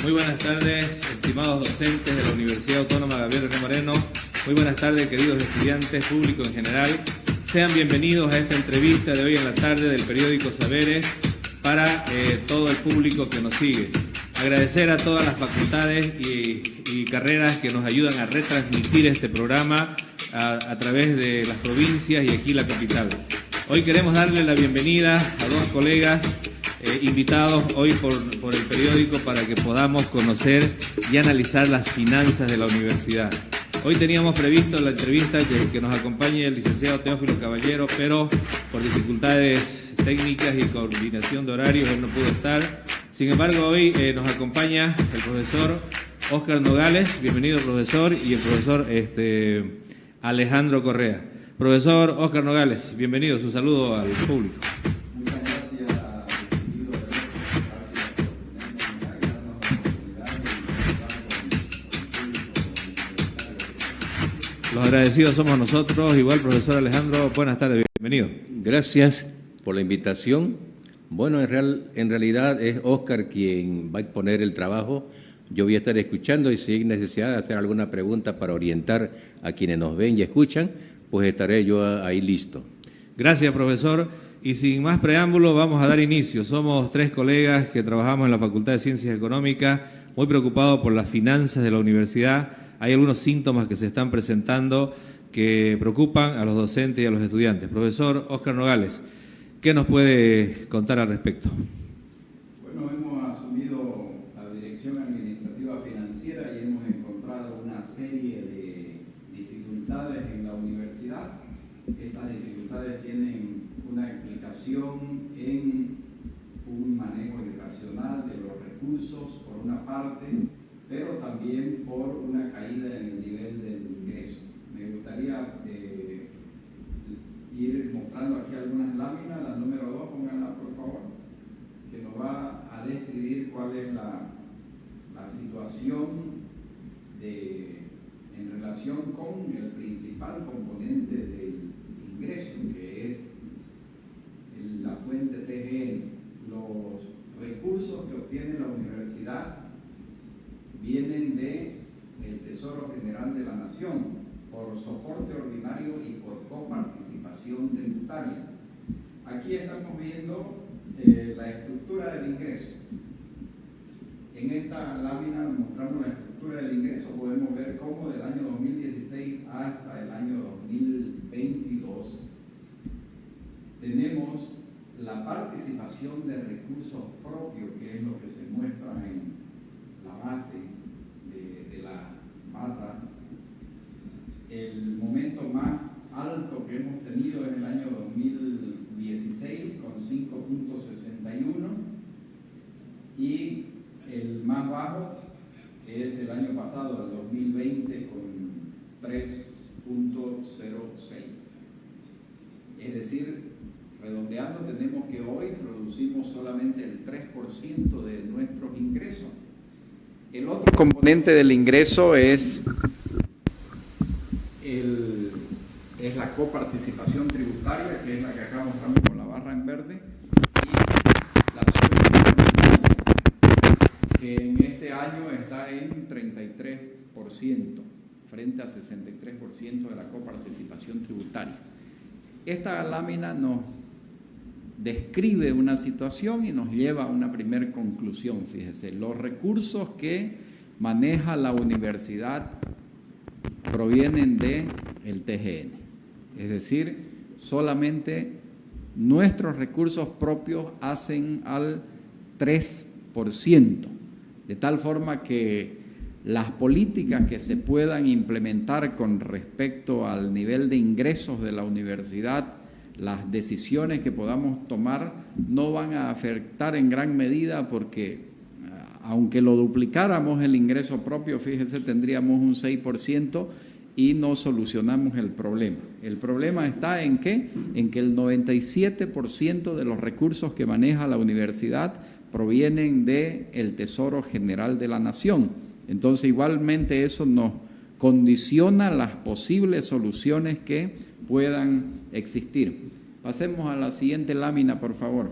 Muy buenas tardes, estimados docentes de la Universidad Autónoma Gabriel René Moreno. Muy buenas tardes, queridos estudiantes, público en general. Sean bienvenidos a esta entrevista de hoy en la tarde del periódico Saberes para todo el público que nos sigue. Agradecer a todas las facultades y carreras que nos ayudan a retransmitir este programa a través de las provincias y aquí la capital. Hoy queremos darle la bienvenida a dos colegas invitados hoy por el periódico para que podamos conocer y analizar las finanzas de la universidad. Hoy teníamos previsto la entrevista que nos acompañe el licenciado Teófilo Caballero, pero por dificultades técnicas y coordinación de horarios él no pudo estar. Sin embargo, hoy nos acompaña el profesor Óscar Nogales, bienvenido profesor, y el profesor Alejandro Correa. Profesor Óscar Nogales, bienvenido, su saludo al público. Los agradecidos somos nosotros. Igual, profesor Alejandro, buenas tardes, bienvenido. Gracias por la invitación. Bueno, en realidad es Óscar quien va a exponer el trabajo. Yo voy a estar escuchando y si hay necesidad de hacer alguna pregunta para orientar a quienes nos ven y escuchan, pues estaré yo ahí listo. Gracias, profesor. Y sin más preámbulo, vamos a dar inicio. Somos tres colegas que trabajamos en la Facultad de Ciencias Económicas, muy preocupados por las finanzas de la universidad. Hay algunos síntomas que se están presentando que preocupan a los docentes y a los estudiantes. Profesor Óscar Nogales, ¿qué nos puede contar al respecto? Bueno, hemos asumido la dirección administrativa financiera y hemos encontrado una serie de dificultades en la universidad. Estas dificultades tienen una explicación en un manejo irracional de los recursos, por una parte, pero también por una caída en el nivel del ingreso. Me gustaría ir mostrando aquí algunas láminas. La número 2, pónganla por favor, que nos va a describir cuál es la situación en relación con el principal componente del ingreso, que es la fuente TGN. Los recursos que obtiene la universidad vienen del Tesoro General de la Nación por soporte ordinario y por coparticipación tributaria. Aquí estamos viendo la estructura del ingreso. En esta lámina mostramos la estructura del ingreso. Podemos ver cómo del año 2016 hasta el año 2022 tenemos la participación de recursos propios, que es lo que se muestra en la base de las barras. El momento más alto que hemos tenido es el año 2016 con 5.61 y el más bajo es el año pasado, el 2020, con 3.06. Es decir, redondeando, tenemos que hoy producimos solamente el 3% de nuestros ingresos. El otro componente del ingreso es la coparticipación tributaria, que es la que acá mostramos con la barra en verde, y la subvención, que en este año está en 33%, frente a 63% de la coparticipación tributaria. Esta lámina nos describe una situación y nos lleva a una primera conclusión. Fíjese, los recursos que maneja la universidad provienen del TGN, es decir, solamente nuestros recursos propios hacen al 3%, de tal forma que las políticas que se puedan implementar con respecto al nivel de ingresos de la universidad, las decisiones que podamos tomar no van a afectar en gran medida porque aunque lo duplicáramos el ingreso propio, fíjense, tendríamos un 6% y no solucionamos el problema. El problema está en que el 97% de los recursos que maneja la universidad provienen del Tesoro General de la Nación. Entonces, igualmente eso nos condiciona las posibles soluciones que puedan existir. Pasemos a la siguiente lámina, por favor.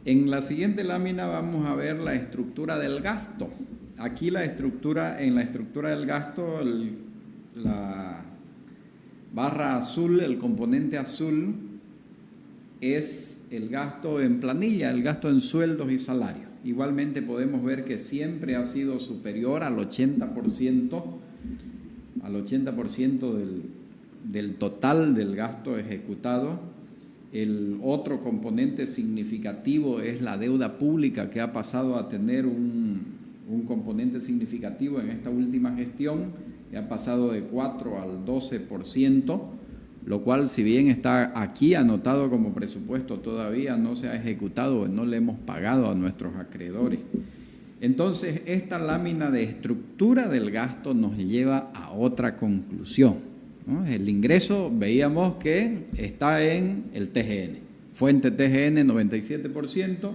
En la siguiente lámina vamos a ver la estructura del gasto. Aquí en la estructura del gasto, la barra azul, el componente azul, es el gasto en planilla, el gasto en sueldos y salarios. Igualmente podemos ver que siempre ha sido superior al 80%, del total del gasto ejecutado. El otro componente significativo es la deuda pública, que ha pasado a tener un componente significativo en esta última gestión, que ha pasado de 4 al 12%, lo cual, si bien está aquí anotado como presupuesto, todavía no se ha ejecutado, no le hemos pagado a nuestros acreedores. Entonces, esta lámina de estructura del gasto nos lleva a otra conclusión, ¿no? El ingreso, veíamos que está en el TGN, fuente TGN 97%,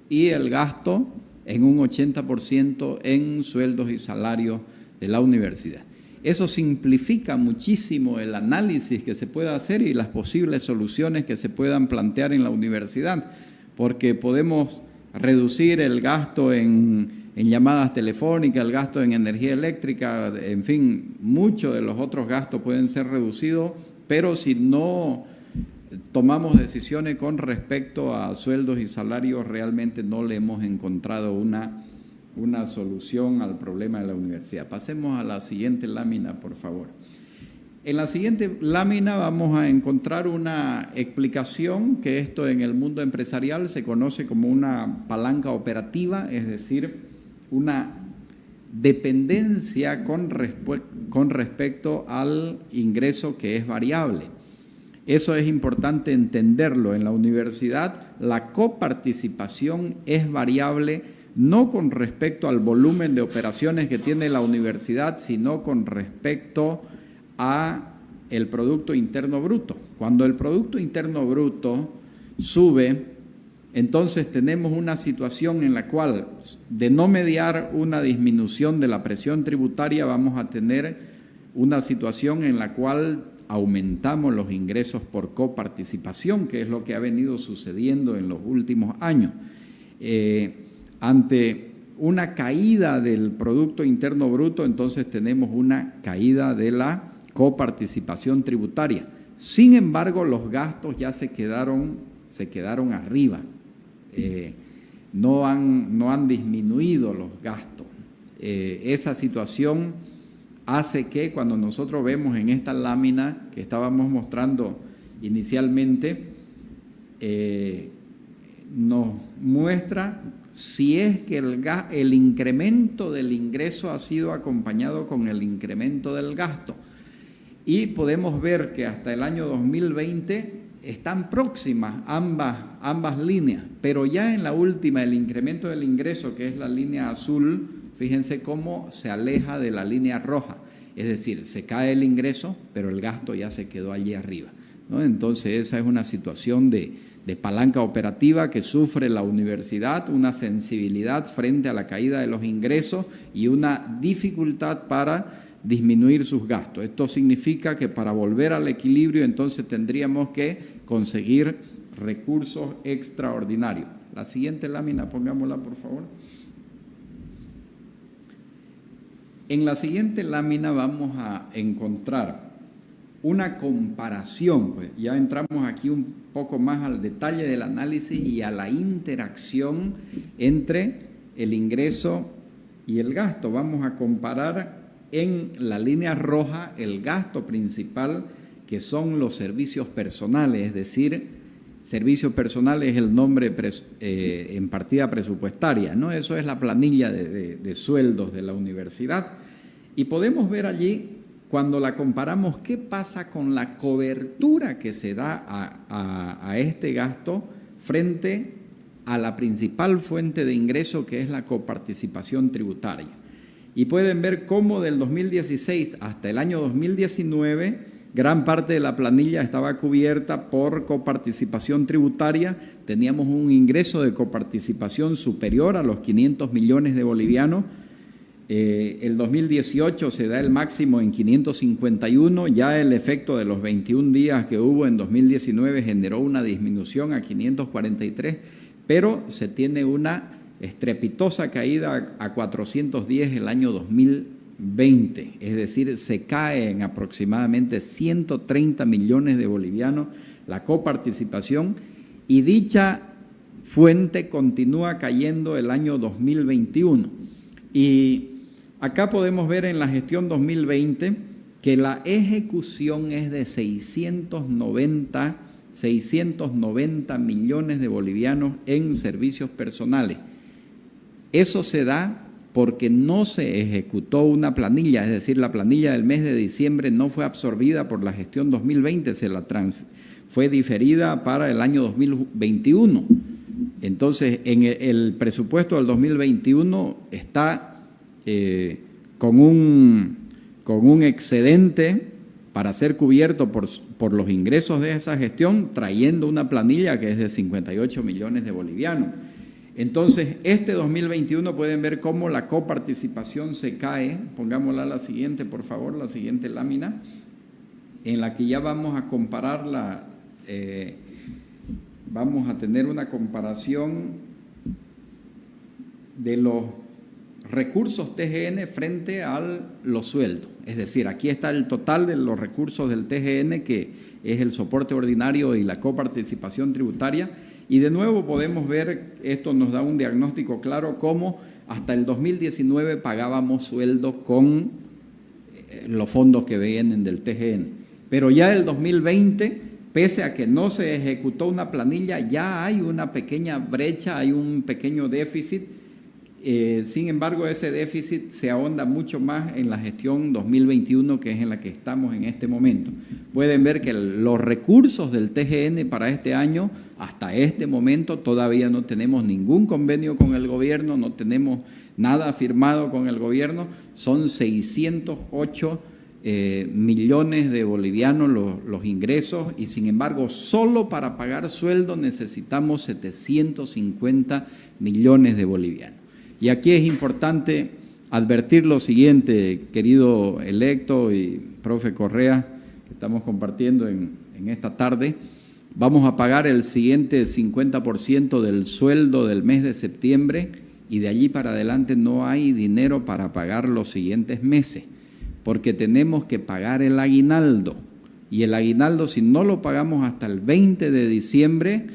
y el gasto en un 80% en sueldos y salarios de la universidad. Eso simplifica muchísimo el análisis que se pueda hacer y las posibles soluciones que se puedan plantear en la universidad, porque podemos reducir el gasto en llamadas telefónicas, el gasto en energía eléctrica, en fin, muchos de los otros gastos pueden ser reducidos, pero si no tomamos decisiones con respecto a sueldos y salarios, realmente no le hemos encontrado una solución al problema de la universidad. Pasemos a la siguiente lámina, por favor. En la siguiente lámina vamos a encontrar una explicación que esto en el mundo empresarial se conoce como una palanca operativa, es decir, una dependencia con respecto al ingreso que es variable. Eso es importante entenderlo. En la universidad la coparticipación es variable no con respecto al volumen de operaciones que tiene la universidad, sino con respecto a el Producto Interno Bruto. Cuando el Producto Interno Bruto sube, entonces tenemos una situación en la cual, de no mediar una disminución de la presión tributaria, vamos a tener una situación en la cual aumentamos los ingresos por coparticipación, que es lo que ha venido sucediendo en los últimos años. Ante una caída del Producto Interno Bruto, entonces tenemos una caída de la coparticipación tributaria. Sin embargo, los gastos ya se quedaron arriba. No han disminuido los gastos. Esa situación hace que cuando nosotros vemos en esta lámina que estábamos mostrando inicialmente, nos muestra si es que el incremento del ingreso ha sido acompañado con el incremento del gasto. Y podemos ver que hasta el año 2020 están próximas ambas líneas, pero ya en la última, el incremento del ingreso, que es la línea azul, fíjense cómo se aleja de la línea roja. Es decir, se cae el ingreso, pero el gasto ya se quedó allí arriba, ¿no? Entonces esa es una situación de palanca operativa que sufre la universidad, una sensibilidad frente a la caída de los ingresos y una dificultad para disminuir sus gastos. Esto significa que para volver al equilibrio entonces tendríamos que conseguir recursos extraordinarios. La siguiente lámina, pongámosla por favor. En la siguiente lámina vamos a encontrar una comparación, pues ya entramos aquí un poco más al detalle del análisis y a la interacción entre el ingreso y el gasto. Vamos a comparar en la línea roja el gasto principal, que son los servicios personales, es decir, servicios personales es el nombre en partida presupuestaria, ¿no? Eso es la planilla de sueldos de la universidad. Y podemos ver allí, cuando la comparamos, qué pasa con la cobertura que se da a este gasto frente a la principal fuente de ingreso, que es la coparticipación tributaria. Y pueden ver cómo del 2016 hasta el año 2019, gran parte de la planilla estaba cubierta por coparticipación tributaria. Teníamos un ingreso de coparticipación superior a los 500 millones de bolivianos. El 2018 se da el máximo en 551, ya el efecto de los 21 días que hubo en 2019 generó una disminución a 543, pero se tiene una estrepitosa caída a 410 el año 2020, es decir, se cae en aproximadamente 130 millones de bolivianos la coparticipación, y dicha fuente continúa cayendo el año 2021. Y acá podemos ver en la gestión 2020 que la ejecución es de 690 millones de bolivianos en servicios personales. Eso se da porque no se ejecutó una planilla, es decir, la planilla del mes de diciembre no fue absorbida por la gestión 2020, fue diferida para el año 2021. Entonces, en el presupuesto del 2021 está con un excedente para ser cubierto por los ingresos de esa gestión, trayendo una planilla que es de 58 millones de bolivianos. Entonces, este 2021 pueden ver cómo la coparticipación se cae. Pongámosla la siguiente, por favor, la siguiente lámina, en la que ya vamos a comparar vamos a tener una comparación de los recursos TGN frente a los sueldos. Es decir, aquí está el total de los recursos del TGN, que es el soporte ordinario y la coparticipación tributaria. Y de nuevo podemos ver, esto nos da un diagnóstico claro, cómo hasta el 2019 pagábamos sueldos con los fondos que vienen del TGN. Pero ya el 2020, pese a que no se ejecutó una planilla, ya hay una pequeña brecha, hay un pequeño déficit. Sin embargo, ese déficit se ahonda mucho más en la gestión 2021, que es en la que estamos en este momento. Pueden ver que los recursos del TGN para este año, hasta este momento, todavía no tenemos ningún convenio con el gobierno, no tenemos nada firmado con el gobierno, son 608 millones de bolivianos los ingresos, y sin embargo, solo para pagar sueldo necesitamos 750 millones de bolivianos. Y aquí es importante advertir lo siguiente, querido electo y profe Correa, que estamos compartiendo en esta tarde. Vamos a pagar el siguiente 50% del sueldo del mes de septiembre, y de allí para adelante no hay dinero para pagar los siguientes meses, porque tenemos que pagar el aguinaldo. Y el aguinaldo, si no lo pagamos hasta el 20 de diciembre,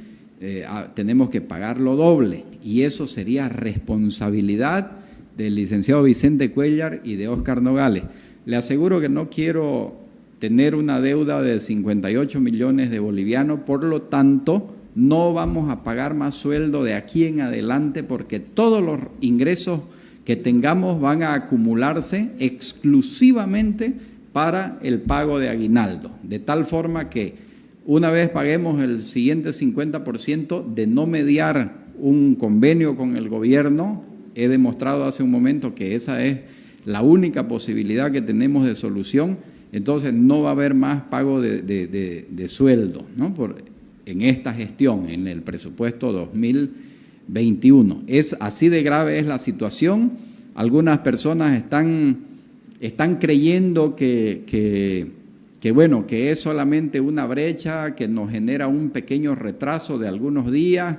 tenemos que pagarlo doble, y eso sería responsabilidad del licenciado Vicente Cuéllar y de Óscar Nogales. Le aseguro que no quiero tener una deuda de 58 millones de bolivianos, por lo tanto no vamos a pagar más sueldo de aquí en adelante, porque todos los ingresos que tengamos van a acumularse exclusivamente para el pago de aguinaldo, de tal forma que una vez paguemos el siguiente 50%, de no mediar un convenio con el gobierno, he demostrado hace un momento que esa es la única posibilidad que tenemos de solución, entonces no va a haber más pago de sueldo, ¿no? En esta gestión, en el presupuesto 2021. Así de grave es la situación. Algunas personas están creyendo que es solamente una brecha que nos genera un pequeño retraso de algunos días,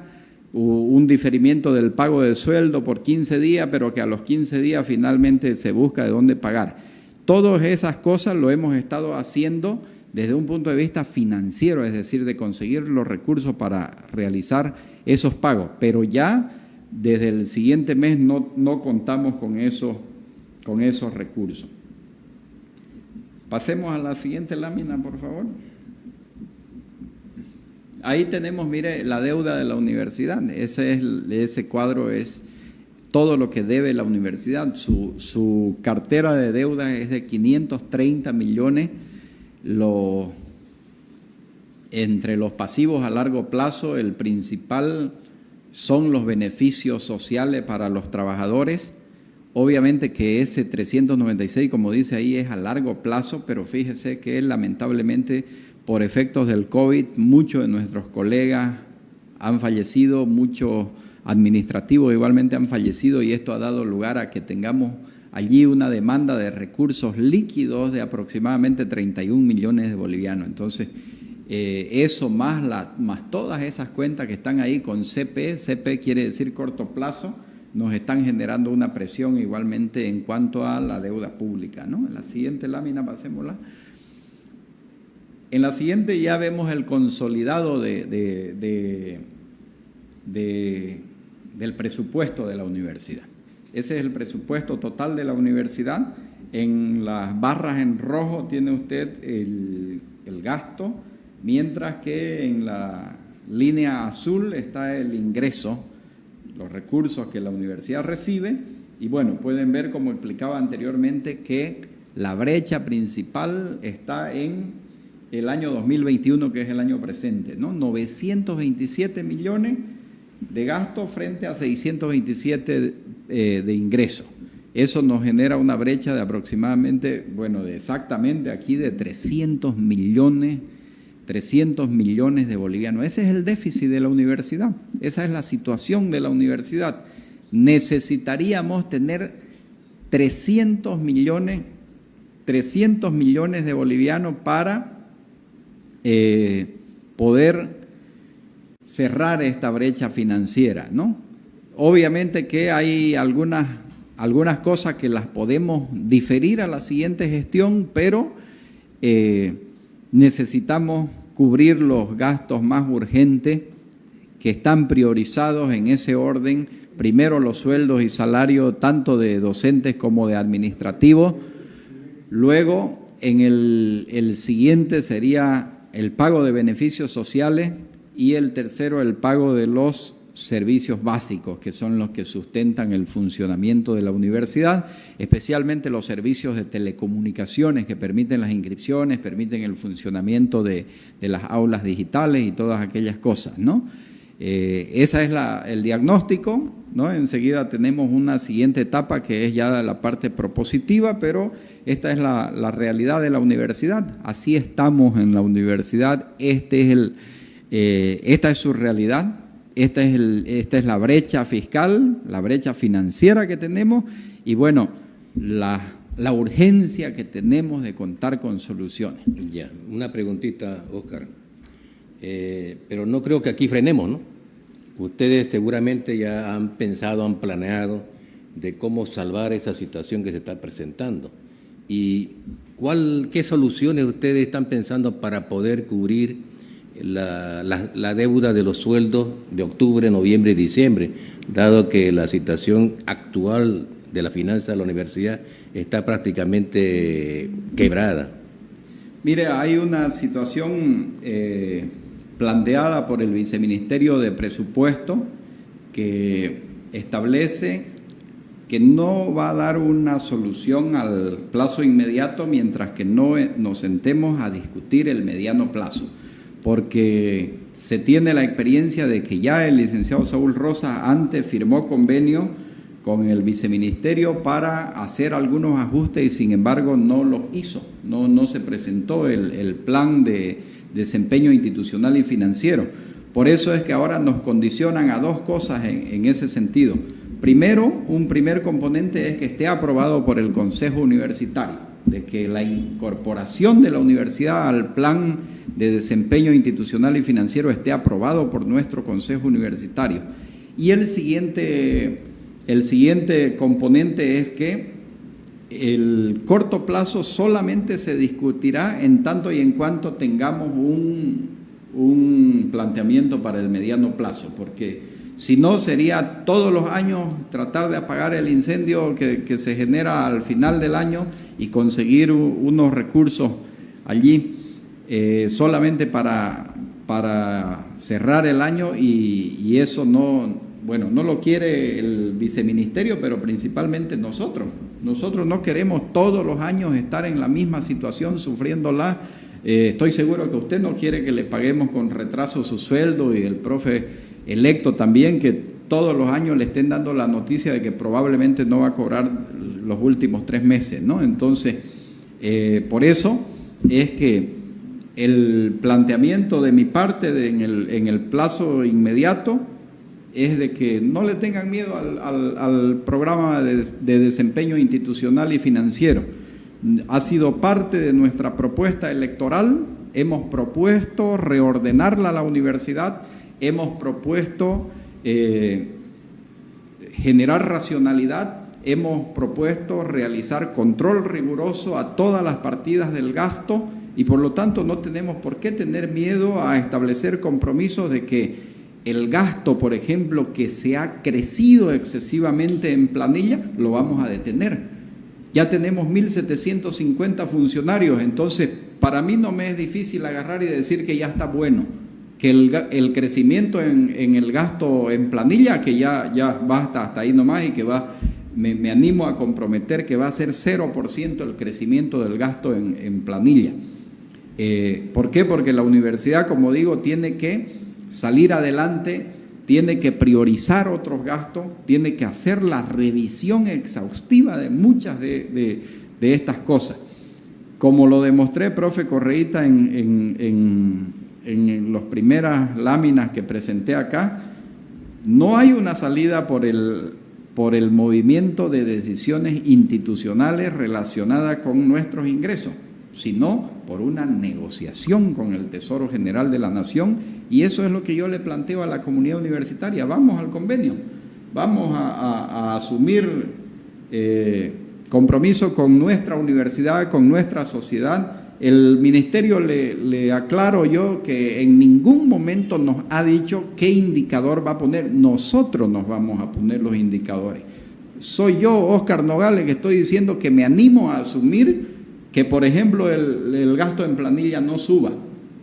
un diferimiento del pago de sueldo por 15 días, pero que a los 15 días finalmente se busca de dónde pagar. Todas esas cosas lo hemos estado haciendo desde un punto de vista financiero, es decir, de conseguir los recursos para realizar esos pagos, pero ya desde el siguiente mes no contamos con esos recursos. Pasemos a la siguiente lámina, por favor. Ahí tenemos, mire, la deuda de la universidad. Ese cuadro es todo lo que debe la universidad. Su cartera de deuda es de 530 millones. Entre los pasivos a largo plazo, el principal son los beneficios sociales para los trabajadores. Obviamente que ese 396, como dice ahí, es a largo plazo, pero fíjese que lamentablemente por efectos del COVID muchos de nuestros colegas han fallecido, muchos administrativos igualmente han fallecido, y esto ha dado lugar a que tengamos allí una demanda de recursos líquidos de aproximadamente 31 millones de bolivianos. Entonces, eso más todas esas cuentas que están ahí con CP quiere decir corto plazo, nos están generando una presión igualmente en cuanto a la deuda pública, ¿no? En la siguiente lámina, pasémosla. En la siguiente ya vemos el consolidado del presupuesto de la universidad. Ese es el presupuesto total de la universidad. En las barras en rojo tiene usted el gasto, mientras que en la línea azul está el ingreso, los recursos que la universidad recibe. Y bueno, pueden ver, como explicaba anteriormente, que la brecha principal está en el año 2021, que es el año presente, ¿no? 927 millones de gasto frente a 627 de ingreso. Eso nos genera una brecha de aproximadamente, exactamente aquí de 300 millones de bolivianos. Ese es el déficit de la universidad, esa es la situación de la universidad. Necesitaríamos tener 300 millones de bolivianos para poder cerrar esta brecha financiera, ¿no? Obviamente que hay algunas cosas que las podemos diferir a la siguiente gestión, pero necesitamos cubrir los gastos más urgentes que están priorizados en ese orden. Primero los sueldos y salarios tanto de docentes como de administrativos. Luego en el siguiente sería el pago de beneficios sociales y el tercero el pago de los servicios básicos, que son los que sustentan el funcionamiento de la universidad, especialmente los servicios de telecomunicaciones que permiten las inscripciones, permiten el funcionamiento de las aulas digitales y todas aquellas cosas, ¿no? Esa es el diagnóstico, ¿no? Enseguida tenemos una siguiente etapa que es ya la parte propositiva, pero esta es la realidad de la universidad. Así estamos en la universidad, esta es su realidad. Esta es la brecha fiscal, la brecha financiera que tenemos y bueno, la urgencia que tenemos de contar con soluciones. Ya, una preguntita, Óscar. Pero no creo que aquí frenemos, ¿no? Ustedes seguramente ya han pensado, han planeado de cómo salvar esa situación que se está presentando. ¿Y qué soluciones ustedes están pensando para poder cubrir la deuda de los sueldos de octubre, noviembre y diciembre, dado que la situación actual de la finanza de la universidad está prácticamente quebrada? Mire, hay una situación planteada por el Viceministerio de Presupuesto que establece que no va a dar una solución al plazo inmediato mientras que no nos sentemos a discutir el mediano plazo, porque se tiene la experiencia de que ya el licenciado Saúl Rosa antes firmó convenio con el viceministerio para hacer algunos ajustes y sin embargo no los hizo, no se presentó el plan de desempeño institucional y financiero. Por eso es que ahora nos condicionan a dos cosas en ese sentido. Primero, un primer componente es que esté aprobado por el Consejo Universitario, de que la incorporación de la universidad al plan de desempeño institucional y financiero esté aprobado por nuestro Consejo Universitario. Y el siguiente componente es que el corto plazo solamente se discutirá en tanto y en cuanto tengamos un planteamiento para el mediano plazo, porque si no sería todos los años tratar de apagar el incendio que se genera al final del año y conseguir unos recursos allí solamente para cerrar el año y eso no lo quiere el viceministerio, pero principalmente nosotros. Nosotros no queremos todos los años estar en la misma situación sufriéndola. Estoy seguro que usted no quiere que le paguemos con retraso su sueldo y el profe electo también, que todos los años le estén dando la noticia de que probablemente no va a cobrar los últimos 3 meses, ¿no? Entonces, por eso es que el planteamiento de mi parte en el plazo inmediato es de que no le tengan miedo al programa de desempeño institucional y financiero. Ha sido parte de nuestra propuesta electoral Hemos propuesto reordenarla a la universidad, hemos propuesto generar racionalidad, hemos propuesto realizar control riguroso a todas las partidas del gasto y por lo tanto no tenemos por qué tener miedo a establecer compromisos de que el gasto, por ejemplo, que se ha crecido excesivamente en planilla, lo vamos a detener. Ya tenemos 1.750 funcionarios, entonces para mí no me es difícil agarrar y decir que ya está bueno, que el crecimiento en el gasto en planilla, que ya va hasta ahí nomás y que me animo a comprometer que va a ser 0% el crecimiento del gasto en planilla. ¿Por qué? Porque la universidad, como digo, tiene que salir adelante, tiene que priorizar otros gastos, tiene que hacer la revisión exhaustiva de muchas de estas cosas. Como lo demostré, profe Correíta, en las primeras láminas que presenté acá, no hay una salida por el movimiento de decisiones institucionales relacionadas con nuestros ingresos, sino por una negociación con el Tesoro General de la Nación, y eso es lo que yo le planteo a la comunidad universitaria. Vamos al convenio, vamos a asumir compromiso con nuestra universidad, con nuestra sociedad. El ministerio, le aclaro yo, que en ningún momento nos ha dicho qué indicador va a poner. Nosotros nos vamos a poner los indicadores. Soy yo, Óscar Nogales, que estoy diciendo que me animo a asumir que, por ejemplo, el gasto en planilla no suba.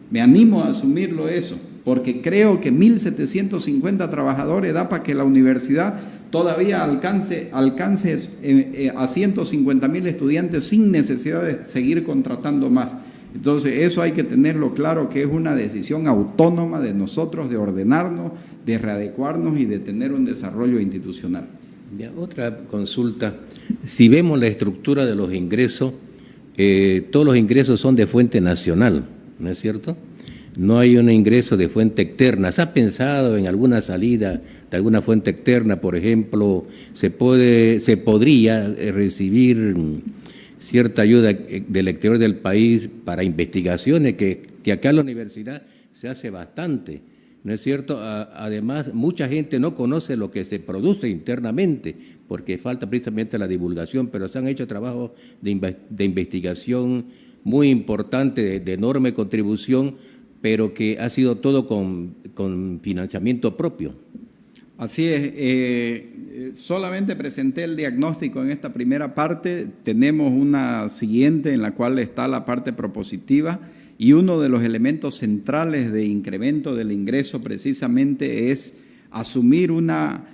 Me animo a asumirlo eso, porque creo que 1.750 trabajadores da para que la universidad todavía alcance a 150.000 estudiantes sin necesidad de seguir contratando más. Entonces, eso hay que tenerlo claro, que es una decisión autónoma de nosotros, de ordenarnos, de readecuarnos y de tener un desarrollo institucional. Ya, otra consulta. Si vemos la estructura de los ingresos, todos los ingresos son de fuente nacional, ¿no es cierto? No hay un ingreso de fuente externa. ¿Se ha pensado en alguna salida de alguna fuente externa? Por ejemplo, se podría recibir cierta ayuda del exterior del país para investigaciones, que acá en la universidad se hace bastante, ¿no es cierto? Además, mucha gente no conoce lo que se produce internamente, porque falta precisamente la divulgación, pero se han hecho trabajos de investigación muy importante, de enorme contribución, pero que ha sido todo con financiamiento propio. Así es. Solamente presenté el diagnóstico en esta primera parte. Tenemos una siguiente en la cual está la parte propositiva, y uno de los elementos centrales de incremento del ingreso precisamente es asumir una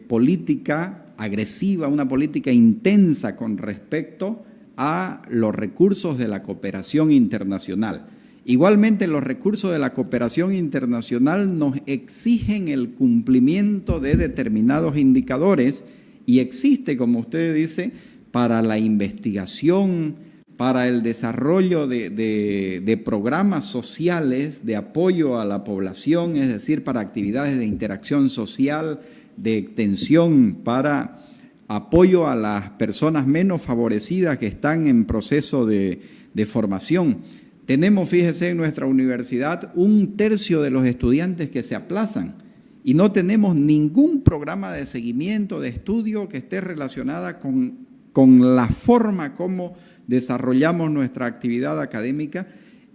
política agresiva, una política intensa con respecto a los recursos de la cooperación internacional. Igualmente, los recursos de la cooperación internacional nos exigen el cumplimiento de determinados indicadores, y existe, como usted dice, para la investigación, para el desarrollo de programas sociales de apoyo a la población, es decir, para actividades de interacción social, de extensión, para apoyo a las personas menos favorecidas que están en proceso de formación. Tenemos, fíjese, en nuestra universidad 1/3 de los estudiantes que se aplazan, y no tenemos ningún programa de seguimiento, de estudio que esté relacionada con la forma como desarrollamos nuestra actividad académica,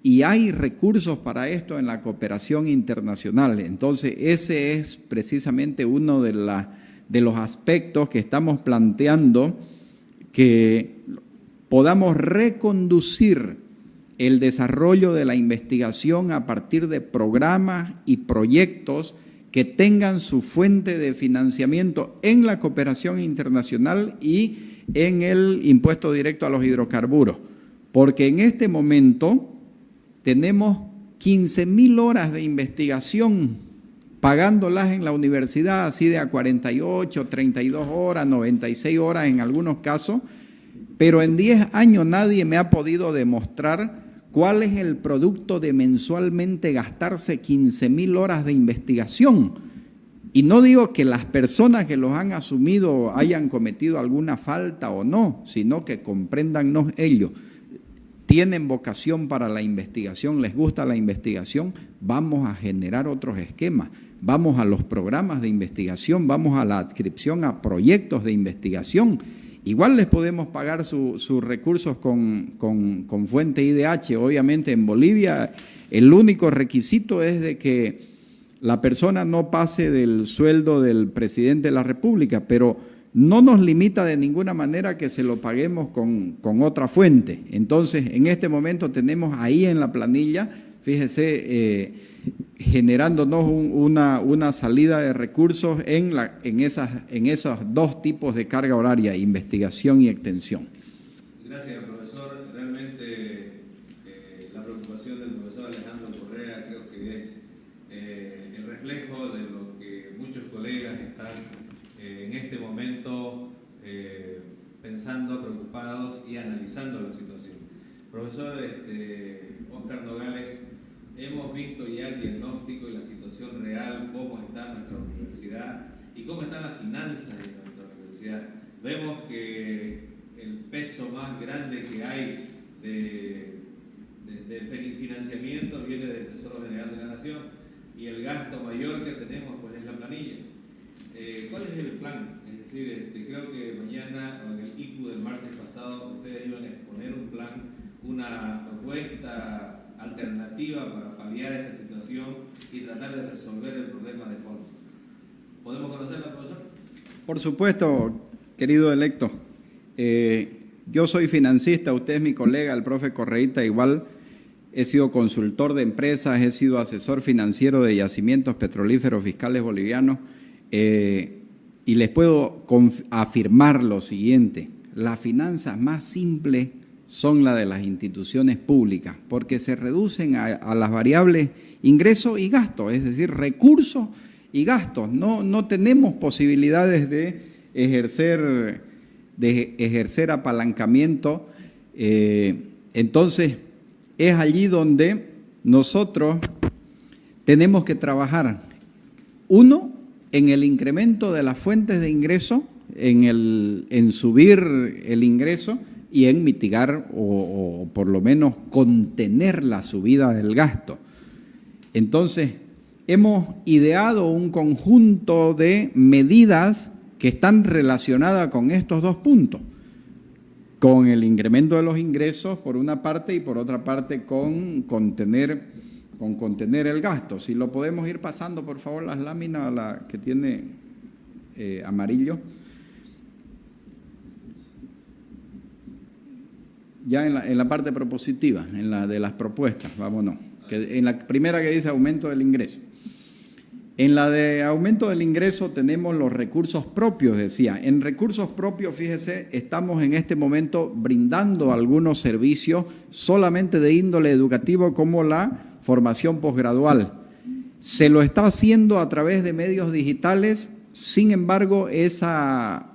y hay recursos para esto en la cooperación internacional. Entonces, ese es precisamente uno de los aspectos que estamos planteando, que podamos reconducir el desarrollo de la investigación a partir de programas y proyectos que tengan su fuente de financiamiento en la cooperación internacional y en el impuesto directo a los hidrocarburos, porque en este momento tenemos 15.000 horas de investigación pagándolas en la universidad, así de a 48, 32 horas, 96 horas en algunos casos, pero en 10 años nadie me ha podido demostrar cuál es el producto de mensualmente gastarse 15.000 horas de investigación. Y no digo que las personas que los han asumido hayan cometido alguna falta o no, sino que compréndannos ellos. tienen vocación para la investigación, les gusta la investigación, vamos a generar otros esquemas. Vamos a los programas de investigación, vamos a la adscripción a proyectos de investigación. Igual les podemos pagar sus recursos con fuente IDH. Obviamente en Bolivia el único requisito es de que la persona no pase del sueldo del presidente de la República, pero no nos limita de ninguna manera que se lo paguemos con otra fuente. Entonces, en este momento tenemos ahí en la planilla, fíjese, generándonos una salida de recursos en esos dos tipos de carga horaria, investigación y extensión. Gracias, profesor. Realmente la preocupación del profesor Alejandro Correa creo que es el reflejo de lo que muchos colegas están en este momento pensando, preocupados y analizando la situación. Profesor Óscar Nogales, hemos visto ya el diagnóstico y la situación real, cómo está nuestra universidad y cómo están las finanzas de nuestra universidad. Vemos que el peso más grande que hay de financiamiento viene del Tesoro General de la Nación y el gasto mayor que tenemos pues es la planilla. ¿Cuál es el plan? Es decir, creo que mañana o en el ICU del martes pasado ustedes iban a exponer un plan, una propuesta alternativa para paliar esta situación y tratar de resolver el problema de fondo. ¿Podemos conocerla, profesor? Por supuesto, querido electo. Yo soy financista, usted es mi colega, el profe Correita, igual. He sido consultor de empresas, he sido asesor financiero de yacimientos petrolíferos fiscales bolivianos y les puedo afirmar lo siguiente: las finanzas más simples son las de las instituciones públicas, porque se reducen a las variables ingresos y gastos, es decir, recursos y gastos. No tenemos posibilidades de ejercer apalancamiento. Entonces, es allí donde nosotros tenemos que trabajar. Uno, en el incremento de las fuentes de ingreso, en subir el ingreso y en mitigar o por lo menos contener la subida del gasto. Entonces, hemos ideado un conjunto de medidas que están relacionadas con estos dos puntos, con el incremento de los ingresos por una parte y por otra parte con contener el gasto. Si lo podemos ir pasando, por favor, las láminas, la que tiene amarillo. Ya en la parte propositiva, en la de las propuestas, vámonos. En la primera que dice aumento del ingreso. En la de aumento del ingreso tenemos los recursos propios, decía. En recursos propios, fíjese, estamos en este momento brindando algunos servicios solamente de índole educativo como la formación posgradual. Se lo está haciendo a través de medios digitales, sin embargo, esa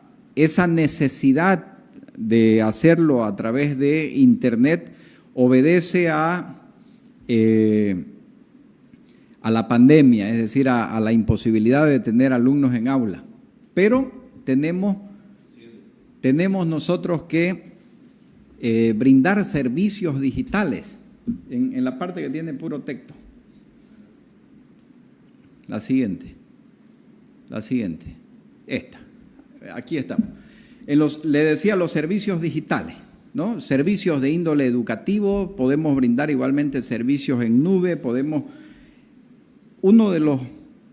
necesidad de hacerlo a través de Internet obedece a la pandemia, es decir, a la imposibilidad de tener alumnos en aula. Pero tenemos nosotros que brindar servicios digitales en la parte que tiene puro texto. La siguiente. Esta. Aquí estamos. Le decía los servicios digitales, ¿no? Servicios de índole educativo, podemos brindar igualmente servicios en nube, uno de los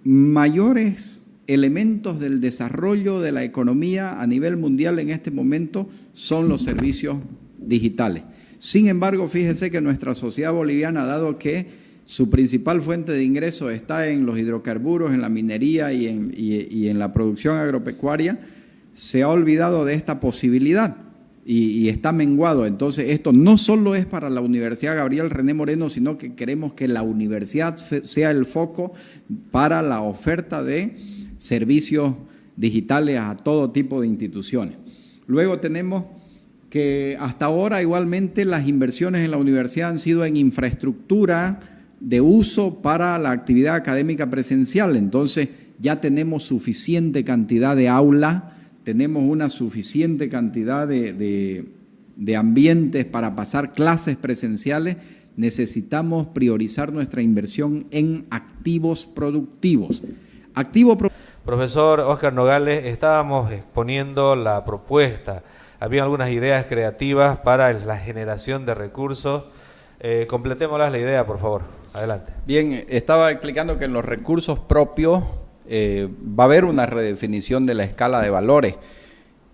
mayores elementos del desarrollo de la economía a nivel mundial en este momento son los servicios digitales. Sin embargo, fíjese que nuestra sociedad boliviana, dado que su principal fuente de ingreso está en los hidrocarburos, en la minería y en la producción agropecuaria, se ha olvidado de esta posibilidad y está menguado. Entonces, esto no solo es para la Universidad Gabriel René Moreno, sino que queremos que la universidad sea el foco para la oferta de servicios digitales a todo tipo de instituciones. Luego tenemos que hasta ahora igualmente las inversiones en la universidad han sido en infraestructura de uso para la actividad académica presencial. Entonces, ya tenemos suficiente cantidad de aulas, tenemos una suficiente cantidad de de ambientes para pasar clases presenciales, necesitamos priorizar nuestra inversión en activos productivos. Profesor Óscar Nogales, estábamos exponiendo la propuesta. Había algunas ideas creativas para la generación de recursos. Completémoslas la idea, por favor. Adelante. Bien, estaba explicando que en los recursos propios va a haber una redefinición de la escala de valores,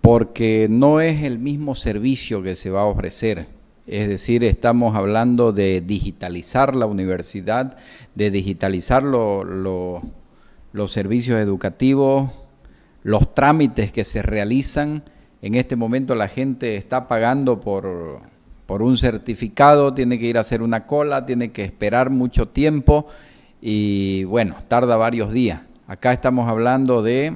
porque no es el mismo servicio que se va a ofrecer. Es decir, estamos hablando de digitalizar la universidad, de digitalizar los servicios educativos, los trámites que se realizan. En este momento la gente está pagando por un certificado, tiene que ir a hacer una cola, tiene que esperar mucho tiempo y bueno, tarda varios días. Acá estamos hablando de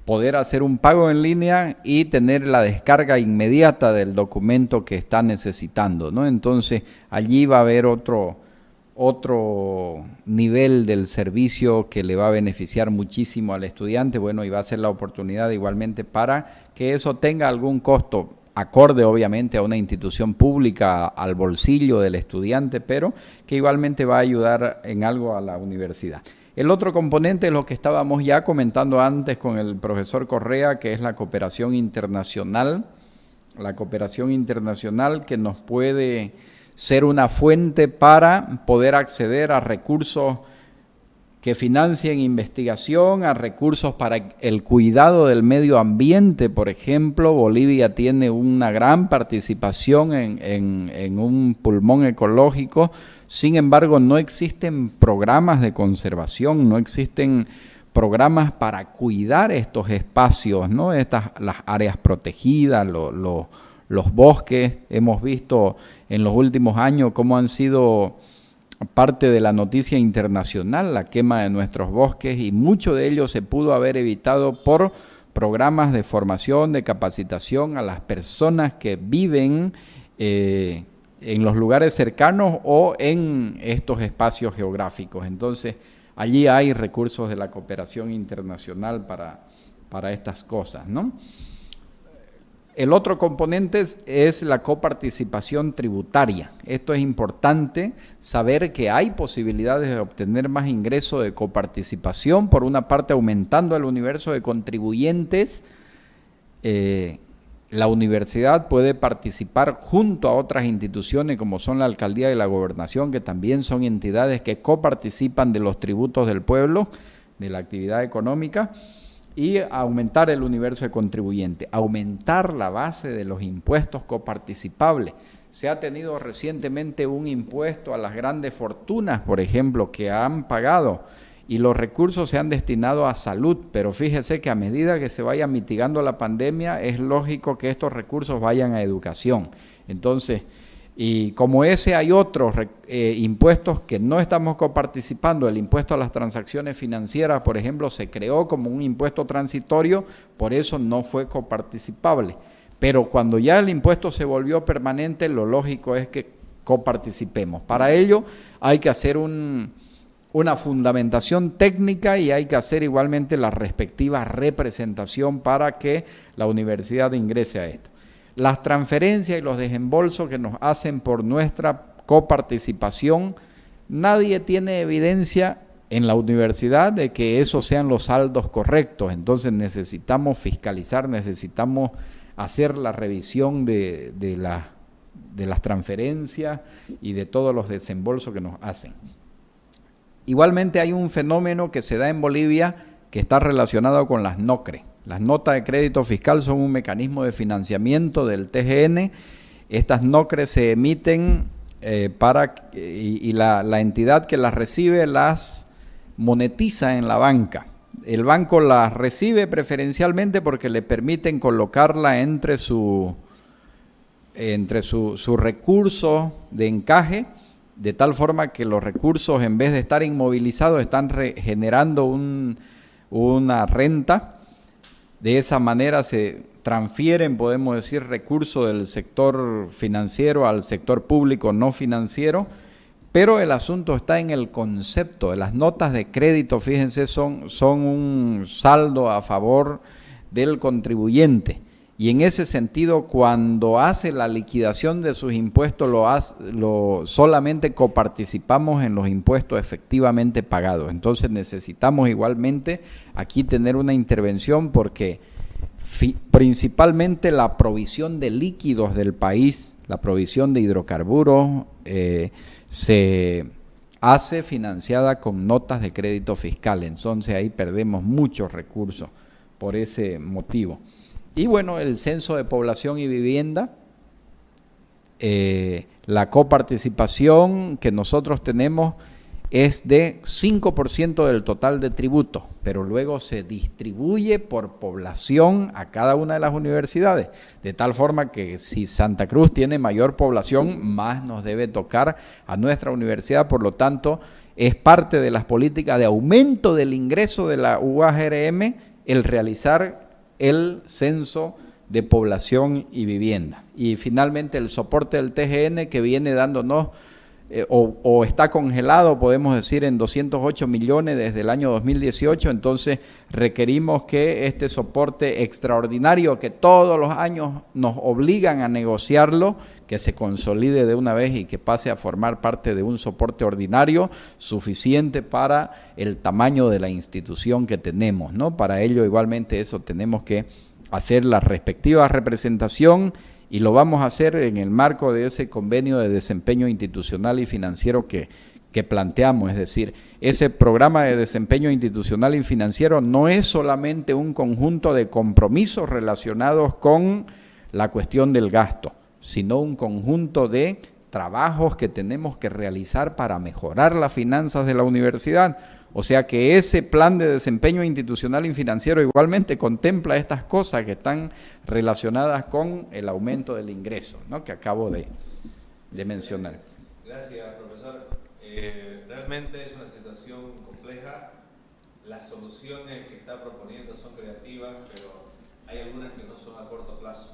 poder hacer un pago en línea y tener la descarga inmediata del documento que está necesitando, ¿no? Entonces, allí va a haber otro nivel del servicio que le va a beneficiar muchísimo al estudiante, bueno, y va a ser la oportunidad igualmente para que eso tenga algún costo, acorde obviamente a una institución pública, al bolsillo del estudiante, pero que igualmente va a ayudar en algo a la universidad. El otro componente es lo que estábamos ya comentando antes con el profesor Correa, que es la cooperación internacional. La cooperación internacional que nos puede ser una fuente para poder acceder a recursos que financien investigación, a recursos para el cuidado del medio ambiente. Por ejemplo, Bolivia tiene una gran participación en un pulmón ecológico. Sin embargo, no existen programas de conservación, no existen programas para cuidar estos espacios, ¿no? Las áreas protegidas, los bosques. Hemos visto en los últimos años cómo han sido parte de la noticia internacional la quema de nuestros bosques, y mucho de ello se pudo haber evitado por programas de formación, de capacitación a las personas que viven en los lugares cercanos o en estos espacios geográficos. Entonces, allí hay recursos de la cooperación internacional para estas cosas, ¿no? El otro componente es la coparticipación tributaria. Esto es importante saber que hay posibilidades de obtener más ingresos de coparticipación, por una parte aumentando el universo de contribuyentes. La universidad puede participar junto a otras instituciones como son la alcaldía y la gobernación, que también son entidades que coparticipan de los tributos del pueblo, de la actividad económica, y aumentar el universo de contribuyentes, aumentar la base de los impuestos coparticipables. Se ha tenido recientemente un impuesto a las grandes fortunas, por ejemplo, que han pagado, y los recursos se han destinado a salud, pero fíjese que a medida que se vaya mitigando la pandemia, es lógico que estos recursos vayan a educación. Entonces, y como ese hay otros impuestos que no estamos coparticipando. El impuesto a las transacciones financieras, por ejemplo, se creó como un impuesto transitorio, por eso no fue coparticipable. Pero cuando ya el impuesto se volvió permanente, lo lógico es que coparticipemos. Para ello hay que hacer una fundamentación técnica y hay que hacer igualmente la respectiva representación para que la universidad ingrese a esto. Las transferencias y los desembolsos que nos hacen por nuestra coparticipación, nadie tiene evidencia en la universidad de que esos sean los saldos correctos. Entonces necesitamos fiscalizar, necesitamos hacer la revisión de las transferencias y de todos los desembolsos que nos hacen. Igualmente hay un fenómeno que se da en Bolivia que está relacionado con las NOCRE. Las notas de crédito fiscal son un mecanismo de financiamiento del TGN. Estas NOCRE se emiten y la entidad que las recibe las monetiza en la banca. El banco las recibe preferencialmente porque le permiten colocarla entre su recurso de encaje, de tal forma que los recursos, en vez de estar inmovilizados, están generando una renta. De esa manera se transfieren, podemos decir, recursos del sector financiero al sector público no financiero, pero el asunto está en el concepto. Las notas de crédito, fíjense, son un saldo a favor del contribuyente. y en ese sentido, cuando hace la liquidación de sus impuestos, solamente coparticipamos en los impuestos efectivamente pagados. Entonces necesitamos igualmente aquí tener una intervención porque principalmente la provisión de líquidos del país, la provisión de hidrocarburos, se hace financiada con notas de crédito fiscal. Entonces ahí perdemos muchos recursos por ese motivo. Y bueno, el censo de población y vivienda, la coparticipación que nosotros tenemos es de 5% del total de tributo, pero luego se distribuye por población a cada una de las universidades, de tal forma que si Santa Cruz tiene mayor población, más nos debe tocar a nuestra universidad. Por lo tanto, es parte de las políticas de aumento del ingreso de la UAGRM el realizar el censo de población y vivienda. Y finalmente el soporte del TGN, que viene dándonos o está congelado, podemos decir, en 208 millones desde el año 2018. Entonces requerimos que este soporte extraordinario que todos los años nos obligan a negociarlo, que se consolide de una vez y que pase a formar parte de un soporte ordinario suficiente para el tamaño de la institución que tenemos, ¿no? Para ello igualmente eso tenemos que hacer la respectiva representación, y lo vamos a hacer en el marco de ese convenio de desempeño institucional y financiero que planteamos. Es decir, ese programa de desempeño institucional y financiero no es solamente un conjunto de compromisos relacionados con la cuestión del gasto, sino un conjunto de trabajos que tenemos que realizar para mejorar las finanzas de la universidad. O sea que ese plan de desempeño institucional y financiero igualmente contempla estas cosas que están relacionadas con el aumento del ingreso, ¿no?, que acabo de mencionar. Gracias, profesor. Realmente es una situación compleja. Las soluciones que está proponiendo son creativas, pero hay algunas que no son a corto plazo.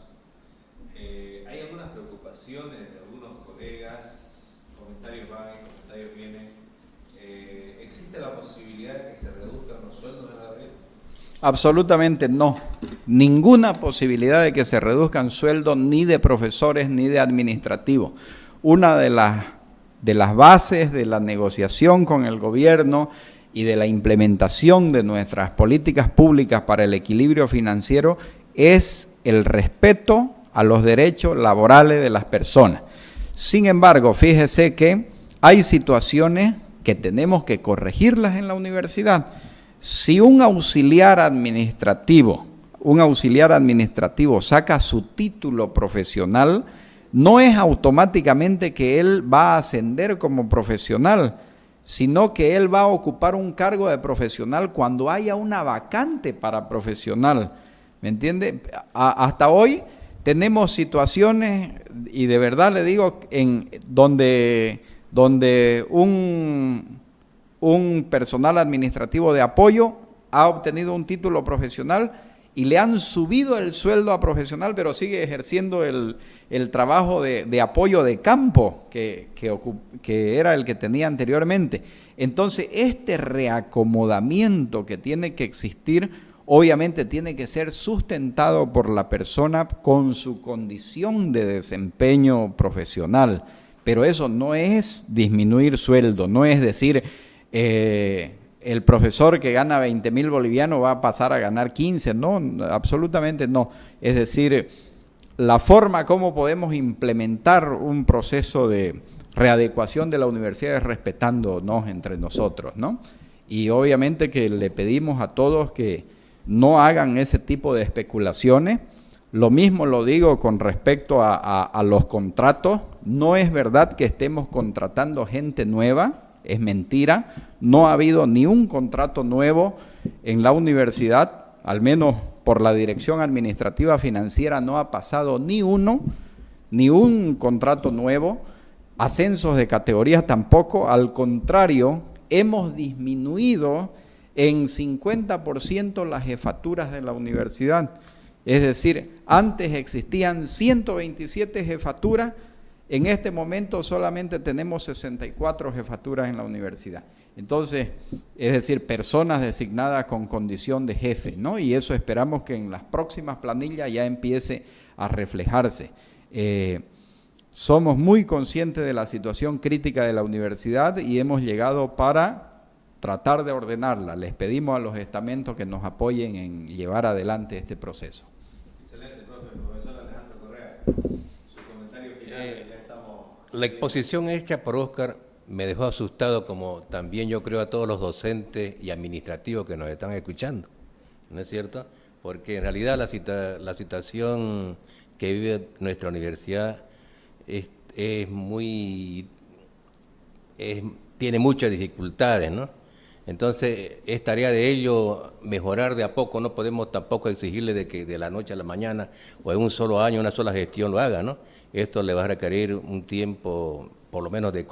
Hay algunas preocupaciones de algunos colegas, comentarios van y comentarios vienen. ¿Existe la posibilidad de que se reduzcan los sueldos en la red? Absolutamente no. Ninguna posibilidad de que se reduzcan sueldos ni de profesores ni de administrativos. Una de las bases de la negociación con el gobierno y de la implementación de nuestras políticas públicas para el equilibrio financiero es el respeto a los derechos laborales de las personas. Sin embargo, fíjese que hay situaciones que tenemos que corregirlas en la universidad. Si un auxiliar administrativo saca su título profesional, no es automáticamente que él va a ascender como profesional, sino que él va a ocupar un cargo de profesional cuando haya una vacante para profesional. ¿Me entiende? Hasta hoy tenemos situaciones, y de verdad le digo, en donde un personal administrativo de apoyo ha obtenido un título profesional y le han subido el sueldo a profesional, pero sigue ejerciendo el trabajo de apoyo de campo que era el que tenía anteriormente. Entonces, este reacomodamiento que tiene que existir, obviamente tiene que ser sustentado por la persona con su condición de desempeño profesional. Pero eso no es disminuir sueldo, no es decir, el profesor que gana 20,000 bolivianos va a pasar a ganar 15, no, absolutamente no. Es decir, la forma como podemos implementar un proceso de readecuación de la universidad es respetándonos entre nosotros, ¿no? Y obviamente que le pedimos a todos que no hagan ese tipo de especulaciones. Lo mismo lo digo con respecto a los contratos. No es verdad que estemos contratando gente nueva, es mentira. No ha habido ni un contrato nuevo en la universidad, al menos por la Dirección Administrativa Financiera no ha pasado ni un contrato nuevo. Ascensos de categorías tampoco, al contrario, hemos disminuido en 50% las jefaturas de la universidad. Es decir, antes existían 127 jefaturas En este momento solamente tenemos 64 jefaturas en la universidad. Entonces, es decir, personas designadas con condición de jefe, ¿no? Y eso esperamos que en las próximas planillas ya empiece a reflejarse. Somos muy conscientes de la situación crítica de la universidad y hemos llegado para tratar de ordenarla. Les pedimos a los estamentos que nos apoyen en llevar adelante este proceso. Excelente, profe. Profesor Alejandro Correa, su comentario final, ya estamos... La exposición hecha por Óscar me dejó asustado, como también yo creo a todos los docentes y administrativos que nos están escuchando, ¿no es cierto? Porque en realidad la situación que vive nuestra universidad tiene muchas dificultades, ¿no? Entonces es tarea de ellos mejorar de a poco. No podemos tampoco exigirle de que de la noche a la mañana o en un solo año, una sola gestión lo haga, ¿no? Esto le va a requerir un tiempo por lo menos de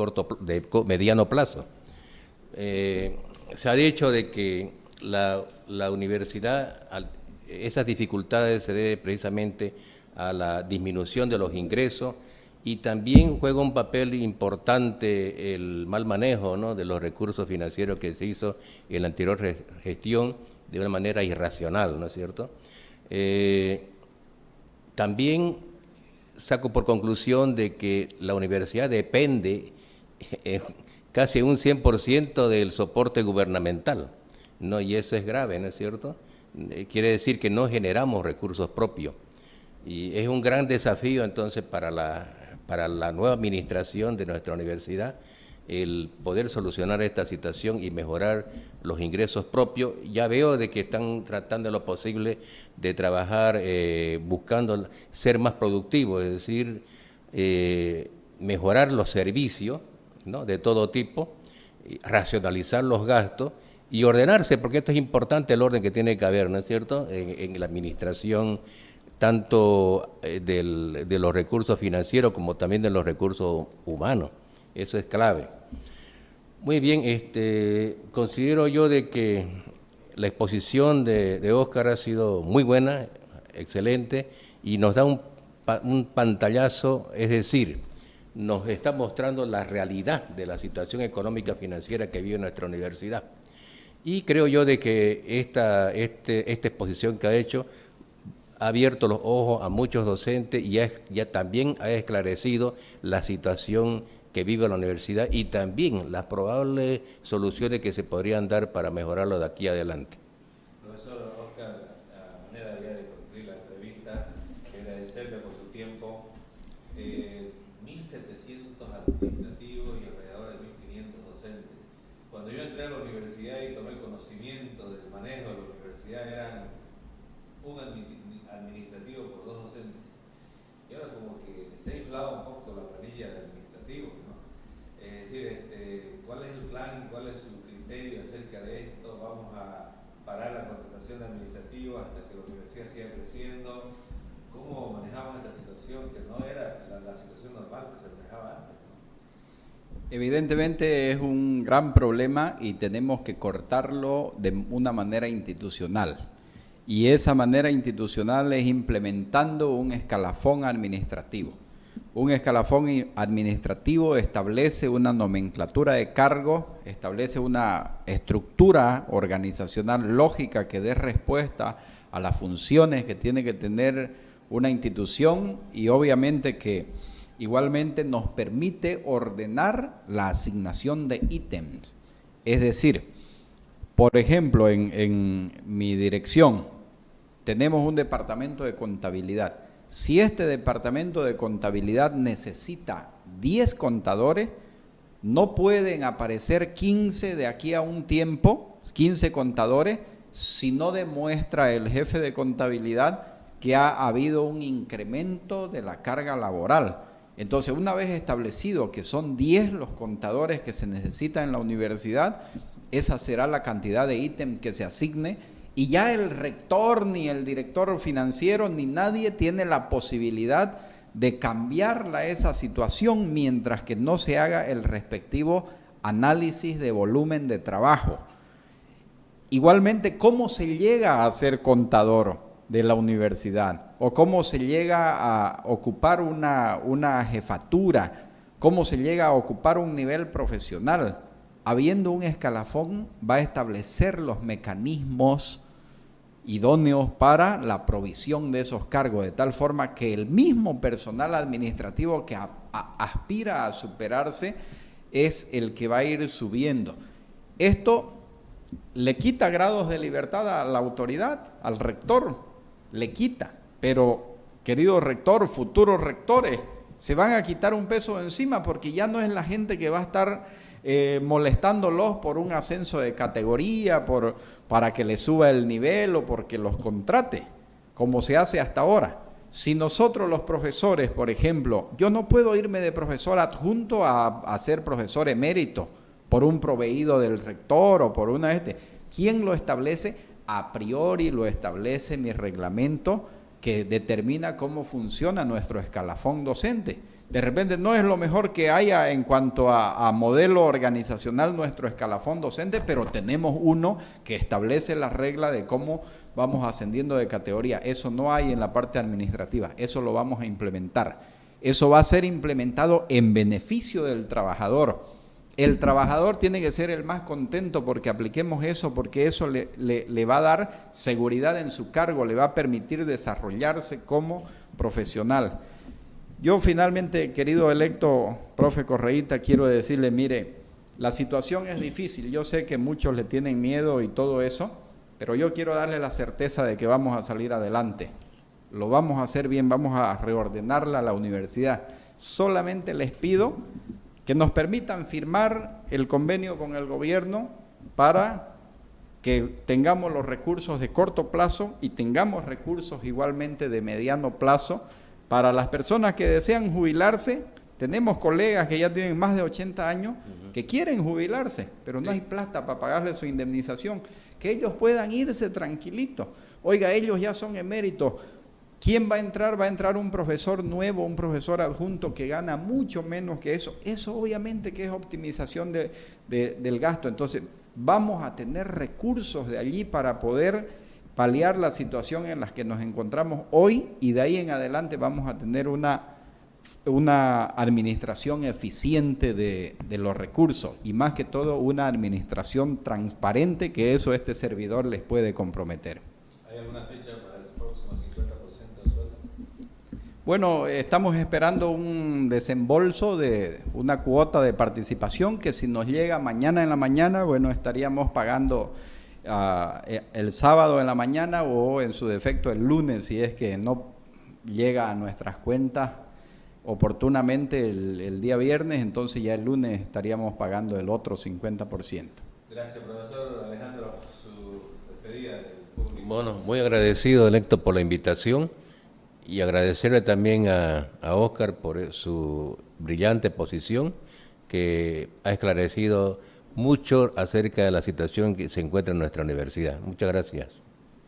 mediano plazo. Se ha dicho de que la universidad, esas dificultades se debe precisamente a la disminución de los ingresos, y también juega un papel importante el mal manejo, ¿no?, de los recursos financieros que se hizo en la anterior gestión de una manera irracional, ¿no es cierto? También saco por conclusión de que la universidad depende casi un 100% del soporte gubernamental, ¿no? Y eso es grave, ¿no es cierto? Quiere decir que no generamos recursos propios. Y es un gran desafío entonces para la nueva administración de nuestra universidad el poder solucionar esta situación y mejorar los ingresos propios. Ya veo de que están tratando lo posible de trabajar buscando ser más productivos, es decir, mejorar los servicios, ¿no?, de todo tipo, racionalizar los gastos y ordenarse, porque esto es importante, el orden que tiene que haber, ¿no es cierto?, en la administración tanto de los recursos financieros como también de los recursos humanos. Eso es clave. Muy bien, considero yo de que la exposición de Óscar ha sido muy buena, excelente, y nos da un pantallazo, es decir, nos está mostrando la realidad de la situación económica financiera que vive nuestra universidad. Y creo yo de que esta exposición que ha hecho ha abierto los ojos a muchos docentes y ya también ha esclarecido la situación que vive la universidad y también las probables soluciones que se podrían dar para mejorarlo de aquí adelante. Profesor Óscar, a manera ya de concluir la entrevista, agradecerle por su tiempo. 1.700 administrativos y alrededor de 1.500 docentes. Cuando yo entré a la universidad y tomé conocimiento del manejo de la universidad, eran un administrativo por 2 docentes. Y ahora como que se ha inflado un poco la planilla de administrativos, ¿no? Es decir, ¿cuál es el plan, cuál es su criterio acerca de esto? ¿Vamos a parar la contratación de administrativos hasta que la universidad siga creciendo? ¿Cómo manejamos esta situación que no era la situación normal que se manejaba antes, ¿no? Evidentemente es un gran problema y tenemos que cortarlo de una manera institucional. Y esa manera institucional es implementando un escalafón administrativo. Un escalafón administrativo establece una nomenclatura de cargos, establece una estructura organizacional lógica que dé respuesta a las funciones que tiene que tener una institución y obviamente que igualmente nos permite ordenar la asignación de ítems. Es decir, por ejemplo, en mi dirección tenemos un departamento de contabilidad. Si este departamento de contabilidad necesita 10 contadores, no pueden aparecer 15 de aquí a un tiempo, 15 contadores, si no demuestra el jefe de contabilidad que ha habido un incremento de la carga laboral. Entonces, una vez establecido que son 10 los contadores que se necesitan en la universidad, esa será la cantidad de ítem que se asigne y ya el rector, ni el director financiero, ni nadie tiene la posibilidad de cambiarla esa situación mientras que no se haga el respectivo análisis de volumen de trabajo. Igualmente, ¿cómo se llega a ser contador? de la universidad, o cómo se llega a ocupar una jefatura, cómo se llega a ocupar un nivel profesional. Habiendo un escalafón, va a establecer los mecanismos idóneos para la provisión de esos cargos, de tal forma que el mismo personal administrativo que aspira a superarse es el que va a ir subiendo. Esto le quita grados de libertad a la autoridad, al rector, le quita, pero querido rector, futuros rectores, se van a quitar un peso de encima porque ya no es la gente que va a estar molestándolos por un ascenso de categoría, para que les suba el nivel o porque los contrate, como se hace hasta ahora. Si nosotros los profesores, por ejemplo, yo no puedo irme de profesor adjunto a ser profesor emérito por un proveído del rector o por una ¿quién lo establece? A priori lo establece mi reglamento que determina cómo funciona nuestro escalafón docente. De repente no es lo mejor que haya en cuanto a modelo organizacional nuestro escalafón docente, pero tenemos uno que establece la regla de cómo vamos ascendiendo de categoría. Eso no hay en la parte administrativa, eso lo vamos a implementar. Eso va a ser implementado en beneficio del trabajador. El trabajador tiene que ser el más contento porque apliquemos eso, porque eso le va a dar seguridad en su cargo, le va a permitir desarrollarse como profesional. Yo finalmente, querido electo profe Correíta, quiero decirle, mire, la situación es difícil, yo sé que muchos le tienen miedo y todo eso, pero yo quiero darle la certeza de que vamos a salir adelante. Lo vamos a hacer bien, vamos a reordenarla a la universidad. Solamente les pido que nos permitan firmar el convenio con el gobierno para que tengamos los recursos de corto plazo y tengamos recursos igualmente de mediano plazo para las personas que desean jubilarse. Tenemos colegas que ya tienen más de 80 años que quieren jubilarse, pero no hay plata para pagarle su indemnización, que ellos puedan irse tranquilitos. Oiga, ellos ya son eméritos. ¿Quién va a entrar? Va a entrar un profesor nuevo, un profesor adjunto que gana mucho menos que eso. Eso obviamente que es optimización del gasto. Entonces, vamos a tener recursos de allí para poder paliar la situación en la que nos encontramos hoy y de ahí en adelante vamos a tener una administración eficiente de los recursos y más que todo una administración transparente, que eso este servidor les puede comprometer. ¿Hay alguna fecha para el próximo 50% de sueldo? Bueno, estamos esperando un desembolso de una cuota de participación que si nos llega mañana en la mañana, bueno, estaríamos pagando el sábado en la mañana o en su defecto el lunes, si es que no llega a nuestras cuentas oportunamente el día viernes, entonces ya el lunes estaríamos pagando el otro 50%. Gracias, profesor Alejandro. Su despedida del público. Bueno, muy agradecido, electo, por la invitación y agradecerle también a Óscar por su brillante posición que ha esclarecido mucho acerca de la situación que se encuentra en nuestra universidad. Muchas gracias.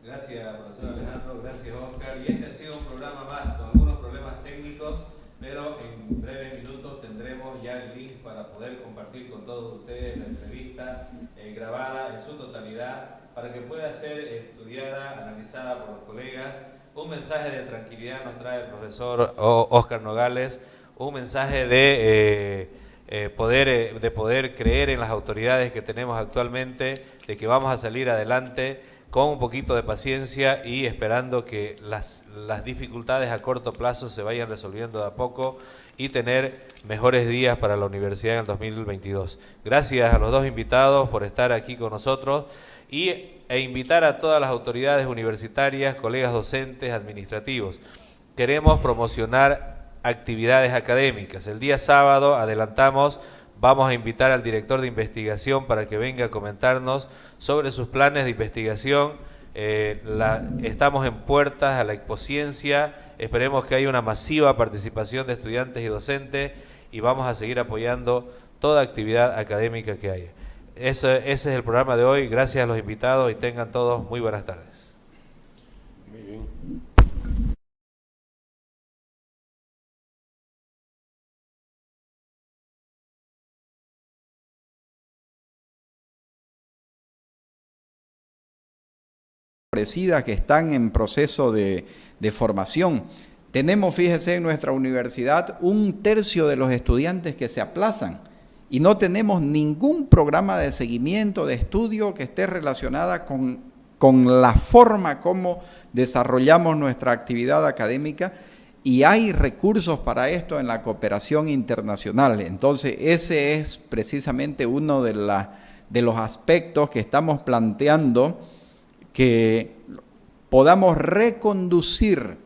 Gracias, profesor Alejandro. Gracias, Óscar. Y este ha sido un programa más con algunos problemas técnicos, pero en breves minutos tendremos ya el link para poder compartir con todos ustedes la entrevista grabada en su totalidad para que pueda ser estudiada, analizada por los colegas. Un mensaje de tranquilidad nos trae el profesor Óscar Nogales, un mensaje de poder creer en las autoridades que tenemos actualmente, de que vamos a salir adelante con un poquito de paciencia y esperando que las dificultades a corto plazo se vayan resolviendo de a poco y tener mejores días para la universidad en el 2022. Gracias a los dos invitados por estar aquí con nosotros e invitar a todas las autoridades universitarias, colegas docentes, administrativos. Queremos promocionar actividades académicas. El día sábado, adelantamos, vamos a invitar al director de investigación para que venga a comentarnos sobre sus planes de investigación. Estamos en puertas a la Expociencia, esperemos que haya una masiva participación de estudiantes y docentes y vamos a seguir apoyando toda actividad académica que haya. Ese es el programa de hoy. Gracias a los invitados y tengan todos muy buenas tardes. que están en proceso de formación. Tenemos, fíjese, en nuestra universidad 1/3 de los estudiantes que se aplazan y no tenemos ningún programa de seguimiento, de estudio que esté relacionada con la forma como desarrollamos nuestra actividad académica, y hay recursos para esto en la cooperación internacional. Entonces, ese es precisamente uno de los aspectos que estamos planteando, que podamos reconducir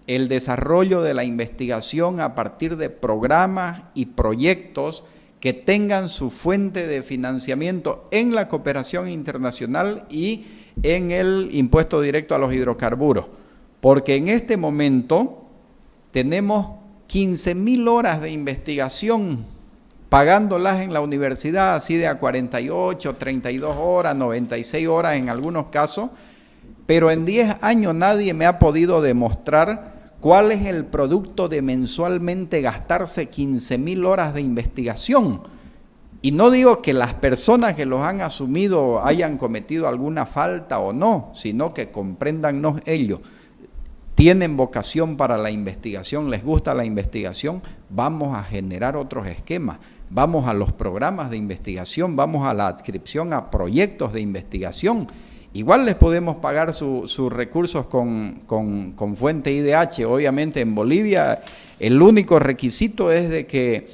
el desarrollo de la investigación a partir de programas y proyectos que tengan su fuente de financiamiento en la cooperación internacional y en el impuesto directo a los hidrocarburos. Porque en este momento tenemos 15.000 horas de investigación pagándolas en la universidad, así de a 48, 32 horas, 96 horas en algunos casos, pero en 10 años nadie me ha podido demostrar cuál es el producto de mensualmente gastarse 15.000 horas de investigación. Y no digo que las personas que los han asumido hayan cometido alguna falta o no, sino que compréndannos ellos. Tienen vocación para la investigación, les gusta la investigación, vamos a generar otros esquemas, vamos a los programas de investigación, vamos a la adscripción a proyectos de investigación. Igual les podemos pagar sus recursos con fuente IDH. Obviamente en Bolivia el único requisito es de que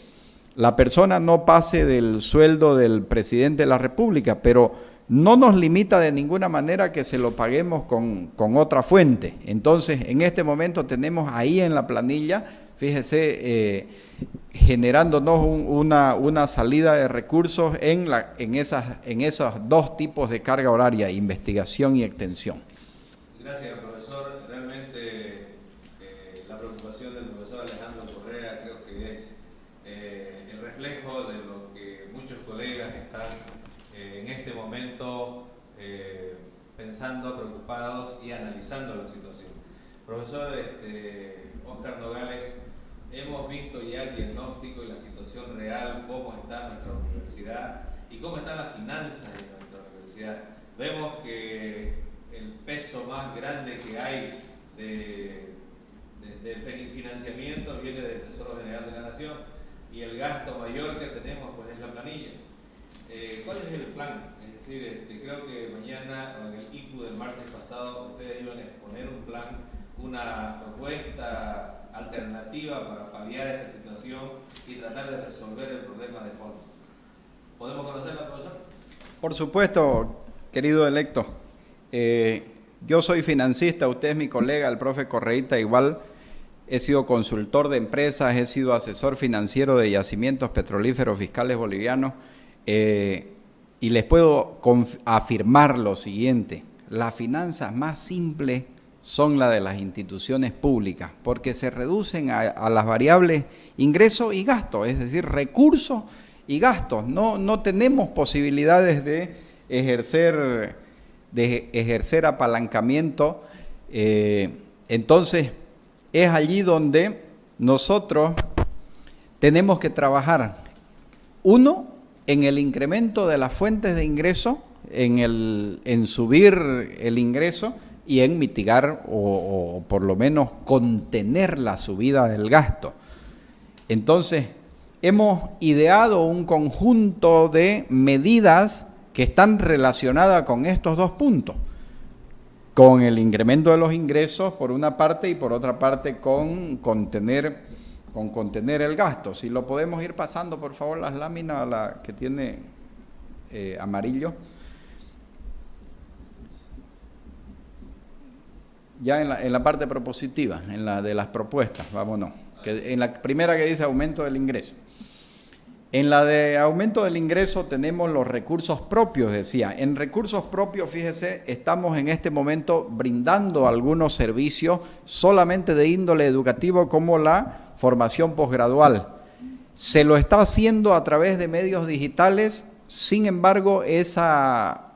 la persona no pase del sueldo del presidente de la República, pero no nos limita de ninguna manera que se lo paguemos con otra fuente. Entonces, en este momento tenemos ahí en la planilla, fíjese, generándonos una salida de recursos en esos dos tipos de carga horaria, investigación y extensión. Gracias, profesor. Realmente la preocupación del profesor Alejandro Correa creo que es el reflejo de lo que muchos colegas están en este momento pensando, preocupados y analizando la situación. Profesor Óscar Nogales, hemos visto ya el diagnóstico y la situación real, cómo está nuestra universidad y cómo están las finanzas de nuestra universidad. Vemos que el peso más grande que hay de financiamiento viene del Tesoro General de la Nación, y el gasto mayor que tenemos pues es la planilla. ¿Cuál es el plan? Es decir, creo que mañana, o en el ICU del martes pasado, ustedes iban a exponer un plan, una propuesta alternativa para paliar esta situación y tratar de resolver el problema de fondo. ¿Podemos conocerla, profesor? Por supuesto, querido electo. Yo soy financista, usted es mi colega, el profe Correita, igual. He sido consultor de empresas, he sido asesor financiero de yacimientos petrolíferos fiscales bolivianos, y les puedo afirmar lo siguiente: las finanzas más simples son las de las instituciones públicas, porque se reducen a las variables ingresos y gastos, es decir, recursos y gastos. No tenemos posibilidades de ejercer apalancamiento. Entonces, es allí donde nosotros tenemos que trabajar. Uno, en el incremento de las fuentes de ingreso, en subir el ingreso y en mitigar o por lo menos contener la subida del gasto. Entonces, hemos ideado un conjunto de medidas que están relacionadas con estos dos puntos, con el incremento de los ingresos por una parte y por otra parte con contener el gasto. Si lo podemos ir pasando, por favor, las láminas, la que tiene amarillo. Ya en la parte propositiva, en la de las propuestas, vámonos. En la primera que dice aumento del ingreso. En la de aumento del ingreso tenemos los recursos propios, decía. En recursos propios, fíjese, estamos en este momento brindando algunos servicios solamente de índole educativo, como la formación posgradual. Se lo está haciendo a través de medios digitales. Sin embargo, esa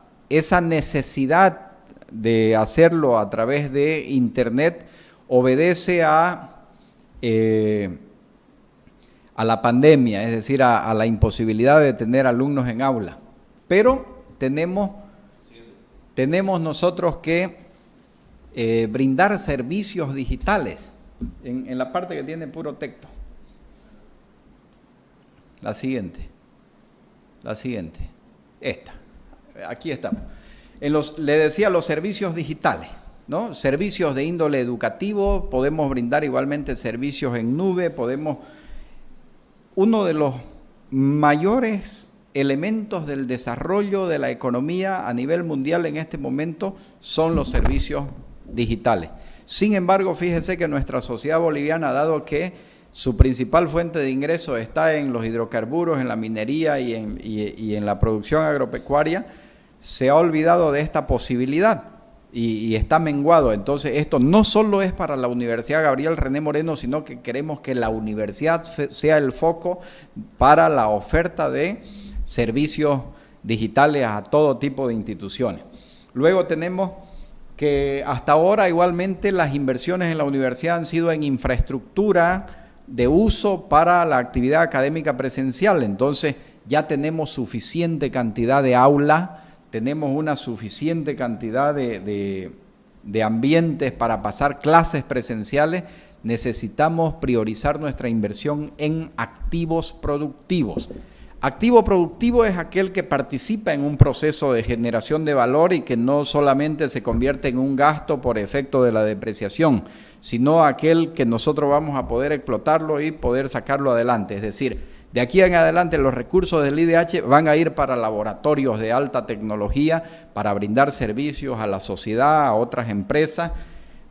necesidad de hacerlo a través de Internet obedece a la pandemia, es decir, a la imposibilidad de tener alumnos en aula. Pero tenemos nosotros que brindar servicios digitales. En la parte que tiene puro texto. La siguiente. Esta. Aquí estamos. Le decía los servicios digitales, ¿no? Servicios de índole educativo, podemos brindar igualmente servicios en nube, uno de los mayores elementos del desarrollo de la economía a nivel mundial en este momento son los servicios digitales. Sin embargo, fíjese que nuestra sociedad boliviana, dado que su principal fuente de ingreso está en los hidrocarburos, en la minería y en la producción agropecuaria, se ha olvidado de esta posibilidad y está menguado. Entonces, esto no solo es para la Universidad Gabriel René Moreno, sino que queremos que la universidad sea el foco para la oferta de servicios digitales a todo tipo de instituciones. Luego tenemos que hasta ahora igualmente las inversiones en la universidad han sido en infraestructura de uso para la actividad académica presencial. Entonces ya tenemos suficiente cantidad de aulas, tenemos una suficiente cantidad de ambientes para pasar clases presenciales. Necesitamos priorizar nuestra inversión en activos productivos. Activo productivo es aquel que participa en un proceso de generación de valor y que no solamente se convierte en un gasto por efecto de la depreciación, sino aquel que nosotros vamos a poder explotarlo y poder sacarlo adelante. Es decir, de aquí en adelante los recursos del IDH van a ir para laboratorios de alta tecnología, para brindar servicios a la sociedad, a otras empresas,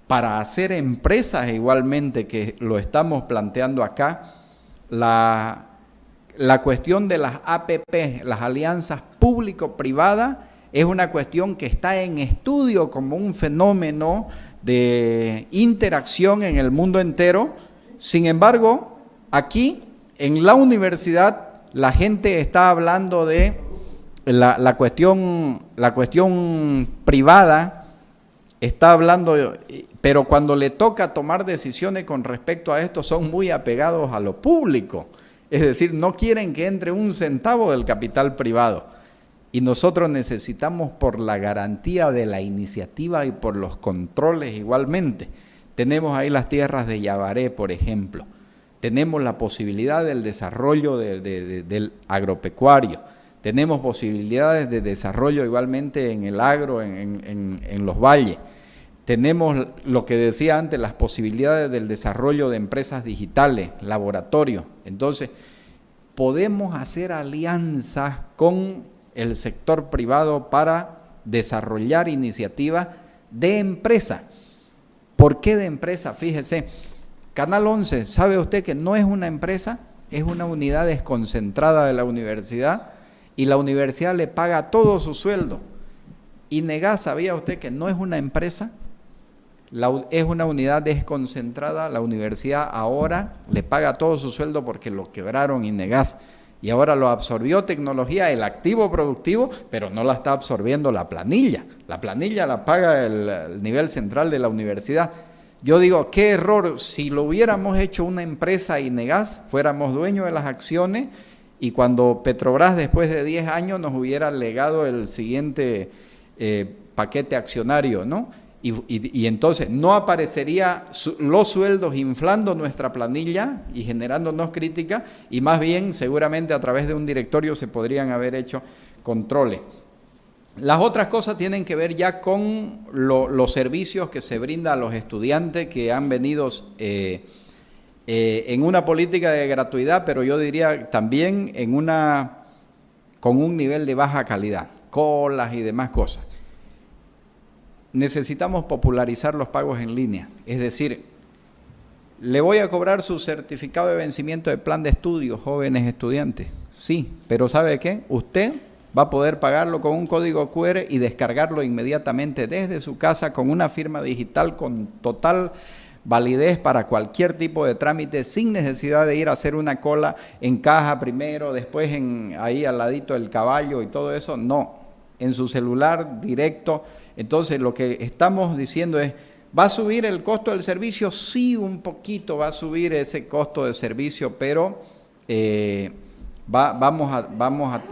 para hacer empresas igualmente, que lo estamos planteando acá. La cuestión de las APP, las alianzas público-privadas, es una cuestión que está en estudio como un fenómeno de interacción en el mundo entero. Sin embargo, aquí en la universidad la gente está hablando de la cuestión privada, está hablando, pero cuando le toca tomar decisiones con respecto a esto son muy apegados a lo público. Es decir, no quieren que entre un centavo del capital privado. Y nosotros necesitamos, por la garantía de la iniciativa y por los controles igualmente. Tenemos ahí las tierras de Yabaré, por ejemplo. Tenemos la posibilidad del desarrollo del agropecuario. Tenemos posibilidades de desarrollo igualmente en el agro, en los valles. Tenemos lo que decía antes, las posibilidades del desarrollo de empresas digitales, laboratorios. Entonces, podemos hacer alianzas con el sector privado para desarrollar iniciativas de empresa. ¿Por qué de empresa? Fíjese, Canal 11, ¿sabe usted que no es una empresa? Es una unidad desconcentrada de la universidad y la universidad le paga todo su sueldo. INEGAS, ¿sabía usted que no es una empresa? Es una unidad desconcentrada. La universidad ahora le paga todo su sueldo porque lo quebraron INEGAS y ahora lo absorbió tecnología, el activo productivo, pero no la está absorbiendo la planilla. La planilla la paga el nivel central de la universidad. Yo digo, qué error, si lo hubiéramos hecho una empresa INEGAS, fuéramos dueños de las acciones y cuando Petrobras después de 10 años nos hubiera legado el siguiente paquete accionario, ¿no? Y entonces no aparecería los sueldos inflando nuestra planilla y generándonos críticas, y más bien seguramente a través de un directorio se podrían haber hecho controles. Las otras cosas tienen que ver ya con los servicios que se brinda a los estudiantes que han venido en una política de gratuidad, pero yo diría también con un nivel de baja calidad, colas y demás cosas. Necesitamos popularizar los pagos en línea, es decir, le voy a cobrar su certificado de vencimiento de plan de estudio, jóvenes estudiantes, sí, pero ¿sabe qué? Usted va a poder pagarlo con un código QR y descargarlo inmediatamente desde su casa con una firma digital con total validez para cualquier tipo de trámite, sin necesidad de ir a hacer una cola en caja primero, después ahí al ladito del caballo y todo eso, no, en su celular directo. Entonces lo que estamos diciendo es, ¿va a subir el costo del servicio? Sí, un poquito va a subir ese costo de servicio, pero vamos a